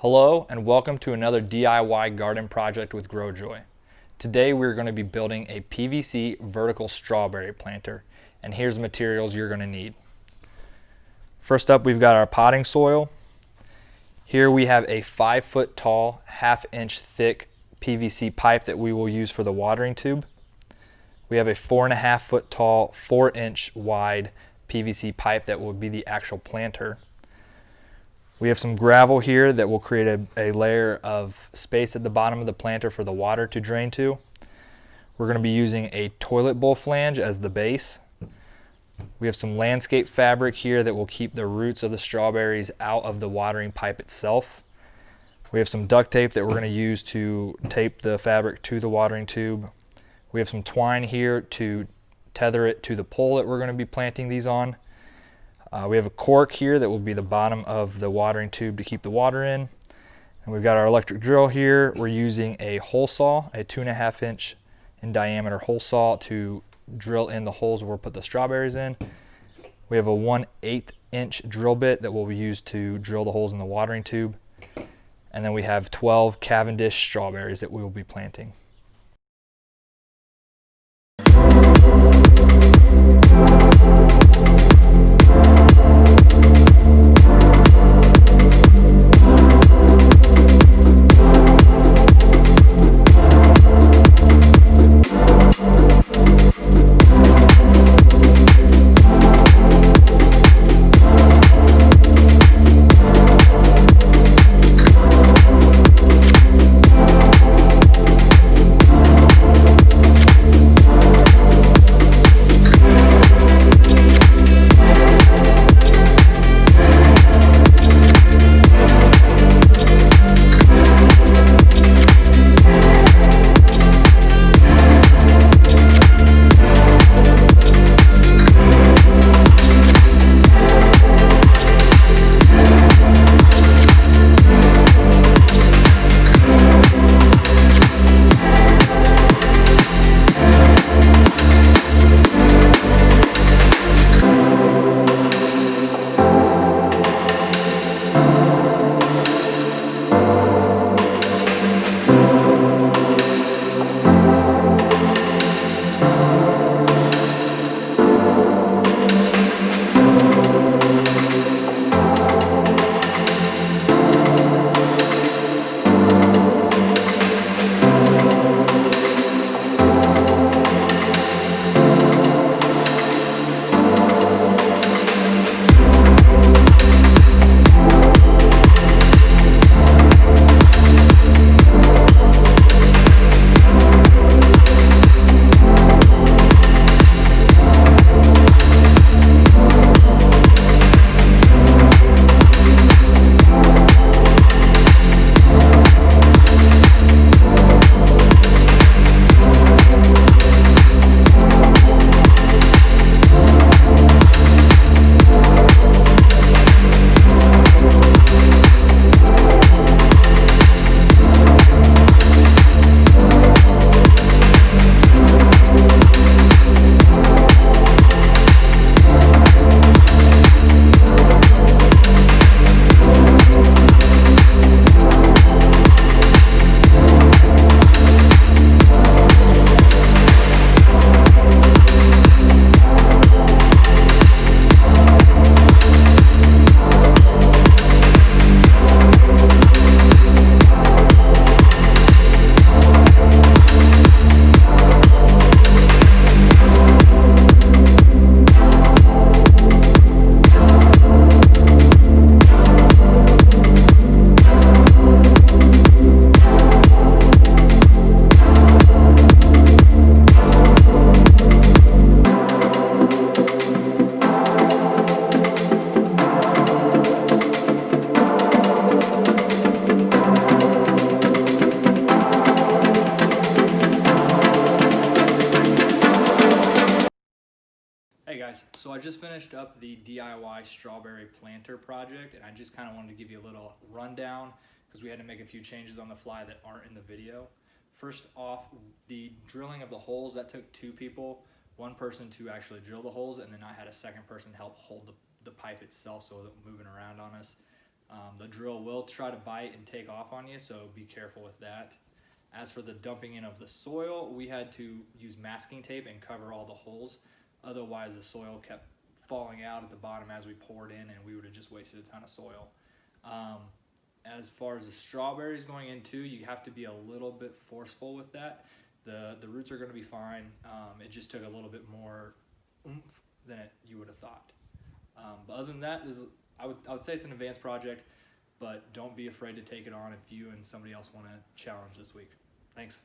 Hello and welcome to another DIY garden project with GrowJoy. Today we're going to be building a PVC vertical strawberry planter, and here's the materials you're going to need. First up, we've got our potting soil. Here we have a 5-foot tall, 1/2 inch thick PVC pipe that we will use for the watering tube. We have a 4.5 foot tall, 4-inch wide PVC pipe that will be the actual planter. We have some gravel here that will create a layer of space at the bottom of the planter for the water to drain to. We're going to be using a toilet bowl flange as the base. We have some landscape fabric here that will keep the roots of the strawberries out of the watering pipe itself. We have some duct tape that we're going to use to tape the fabric to the watering tube. We have some twine here to tether it to the pole that we're going to be planting these on. We have a cork here that will be the bottom of the watering tube to keep the water in. And we've got our electric drill here. We're using a hole saw, a 2.5 inch in diameter hole saw to drill in the holes where we'll put the strawberries in. We have a 1/8 inch drill bit that will be used to drill the holes in the watering tube. And then we have 12 Cavendish strawberries that we will be planting. Hey guys, so I just finished up the DIY strawberry planter project, and I just kind of wanted to give you a little rundown because we had to make a few changes on the fly that aren't in the video. First off, the drilling of the holes, that took 2 people, 1 person to actually drill the holes, and then I had a second person help hold the pipe itself so it wasn't moving around on us. The drill will try to bite and take off on you, so be careful with that. As for the dumping in of the soil, we had to use masking tape and cover all the holes. Otherwise, the soil kept falling out at the bottom as we poured in, and we would have just wasted a ton of soil. As far as the strawberries going in too, you have to be a little bit forceful with that. The roots are going to be fine. It just took a little bit more oomph than you would have thought. But other than that, I would say it's an advanced project, but don't be afraid to take it on if you and somebody else want to challenge this week. Thanks.